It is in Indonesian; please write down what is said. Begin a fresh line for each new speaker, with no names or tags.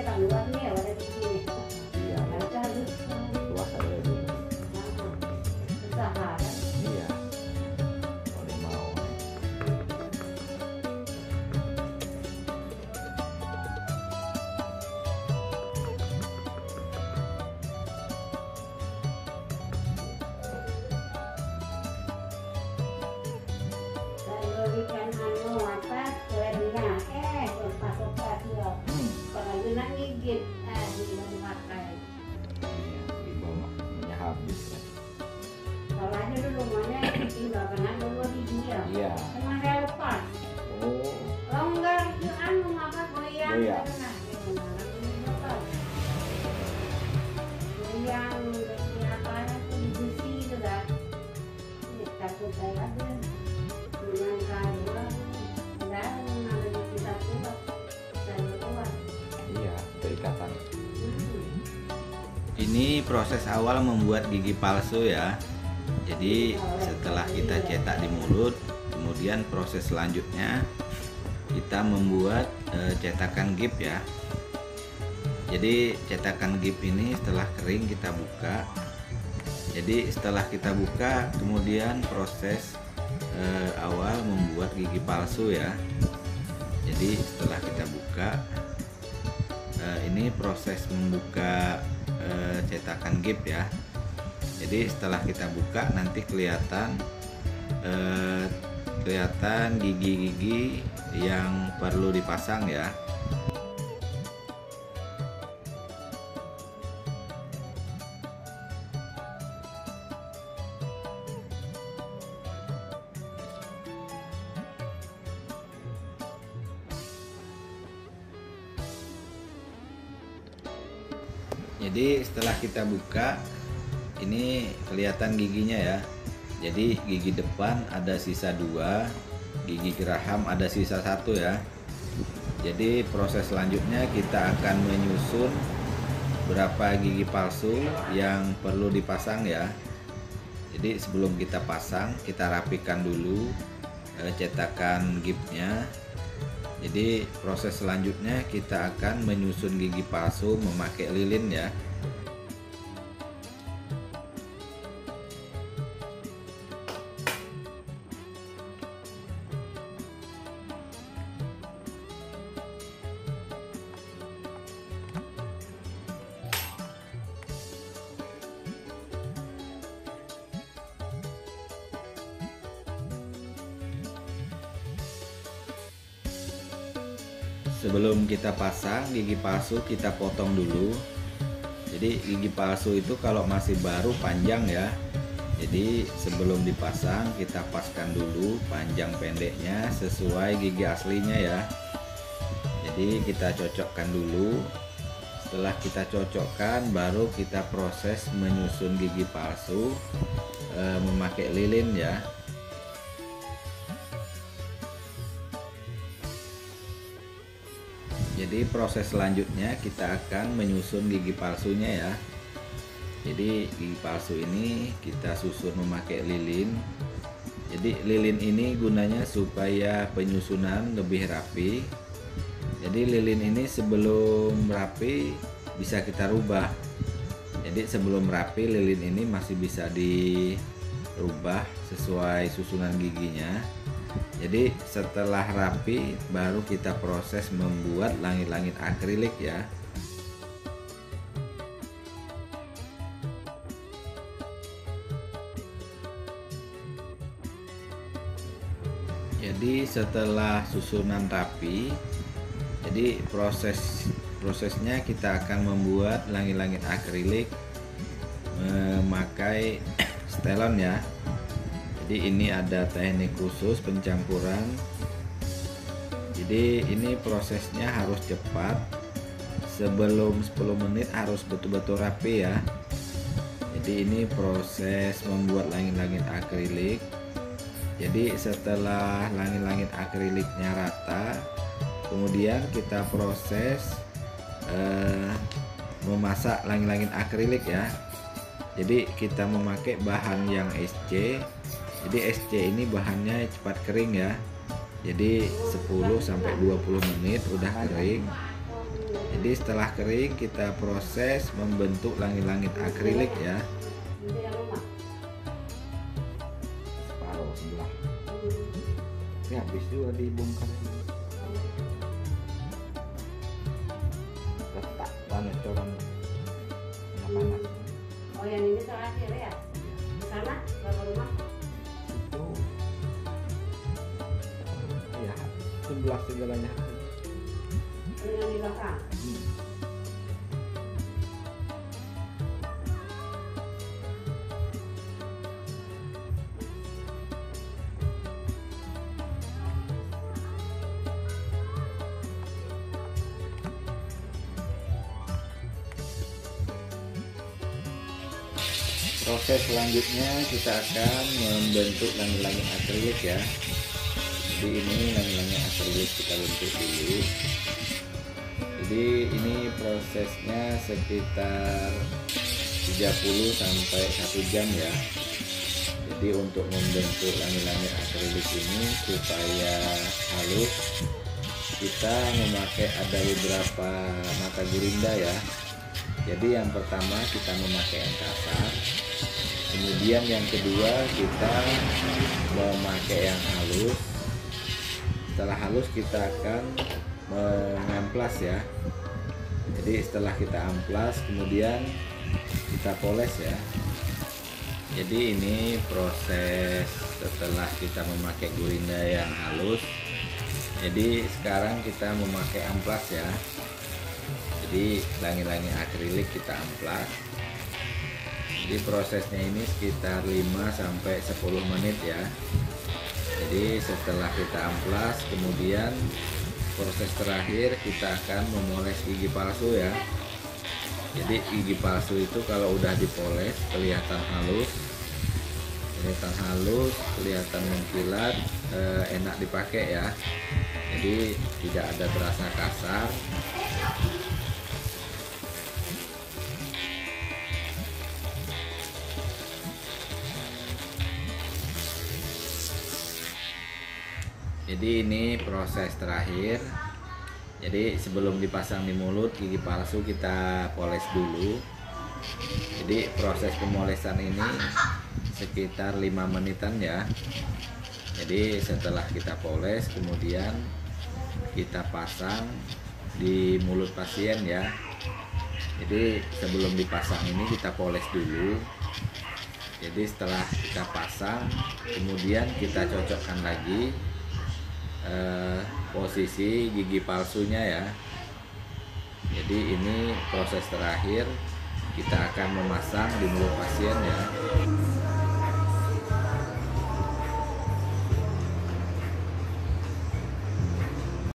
tak luar nih, ada di sini.
Iya,
Ada harus
luas ada di sini.
usaha kan.
Iya. Kalau mau.
Saya berikan anu apa kuenya, sopa-sopa dia. Kalau guna gigit, di pakai.
Iya, di bawah minyak habis kan.
Salahnya dulu mana tinggal kena dulu di dia.
Iya.
Cuma saya lepas.
Oh,
Longgar itu anu apa goyang.
Goyang.
Nah, lepas. Goyang, apa itu di besi itu kan. Ini takut saya ada. Dengan kayu, dan namanya kita kuat. Saya kuat.
iya, itu ikatan.
Ini proses awal membuat gigi palsu ya. Jadi setelah kita cetak di mulut, kemudian proses selanjutnya kita membuat cetakan gip ya. Jadi cetakan gip ini setelah kering kita buka. Jadi setelah kita buka, kemudian proses awal membuat gigi palsu ya. Jadi setelah kita buka, ini proses membuka cetakan gip ya. Jadi setelah kita buka nanti kelihatan gigi-gigi yang perlu dipasang ya. Jadi setelah kita buka, ini kelihatan giginya ya. Jadi gigi depan ada sisa 2, gigi geraham ada sisa 1 ya. Jadi proses selanjutnya kita akan menyusun berapa gigi palsu yang perlu dipasang ya. Jadi sebelum kita pasang, kita rapikan dulu cetakan gipnya. Jadi proses selanjutnya kita akan menyusun gigi palsu memakai lilin ya. Sebelum kita pasang gigi palsu, kita potong dulu. Jadi gigi palsu itu kalau masih baru panjang ya. Jadi sebelum dipasang kita paskan dulu panjang pendeknya sesuai gigi aslinya ya. Jadi kita cocokkan dulu. Setelah kita cocokkan, baru kita proses menyusun gigi palsu memakai lilin ya. Jadi proses selanjutnya kita akan menyusun gigi palsunya ya. Jadi gigi palsu ini kita susun memakai lilin. Jadi lilin ini gunanya supaya penyusunan lebih rapi. Jadi lilin ini sebelum rapi bisa kita rubah. Jadi sebelum rapi lilin ini masih bisa dirubah sesuai susunan giginya. Jadi setelah rapi baru kita proses membuat langit-langit akrilik ya. Jadi setelah susunan rapi, jadi prosesnya kita akan membuat langit-langit akrilik memakai stelon ya. Jadi ini ada teknik khusus pencampuran. Jadi ini prosesnya harus cepat. Sebelum 10 menit harus betul-betul rapi ya. Jadi ini proses membuat langit-langit akrilik. Jadi setelah langit-langit akriliknya rata, kemudian kita proses memasak langit-langit akrilik ya. Jadi kita memakai bahan yang SC. Jadi SC ini bahannya cepat kering ya. Jadi 10 sampai 20 menit udah kering. Jadi setelah kering kita proses membentuk langit-langit akrilik ya.
Ini yang rumah.
Separuh sebelah. Ini habis juga dibongkar. Letak banget orang panas.
Oh yang ini terakhir ya? Di sana berapa rumah?
Itu ya 11 segalanya.
Dengan di belakang.
Proses selanjutnya kita akan membentuk langit-langit akrilik ya. Jadi ini langit-langit akrilik kita bentuk dulu. Jadi ini prosesnya sekitar 30 sampai 1 jam ya. Jadi untuk membentuk langit-langit akrilik ini supaya halus, kita memakai ada beberapa mata gurinda ya. Jadi yang pertama kita memakai yang kasar, kemudian yang kedua kita memakai yang halus. Setelah halus kita akan mengamplas ya. Jadi setelah kita amplas kemudian kita poles ya. Jadi ini proses setelah kita memakai gurinda yang halus. Jadi sekarang kita memakai amplas ya. Jadi langit-langit akrilik kita amplas. Jadi prosesnya ini sekitar 5 sampai 10 menit ya. Jadi setelah kita amplas kemudian proses terakhir kita akan memoles gigi palsu ya. Jadi gigi palsu itu kalau udah dipoles kelihatan halus, kelihatan mengkilat, enak dipakai ya. Jadi tidak ada terasa kasar. Jadi ini proses terakhir. Jadi sebelum dipasang di mulut gigi palsu kita poles dulu. Jadi proses pemolesan ini sekitar 5 menitan ya. Jadi setelah kita poles kemudian kita pasang di mulut pasien ya. Jadi sebelum dipasang ini kita poles dulu. Jadi setelah kita pasang kemudian kita cocokkan lagi posisi gigi palsunya ya. Jadi ini proses terakhir, kita akan memasang di mulut pasien ya.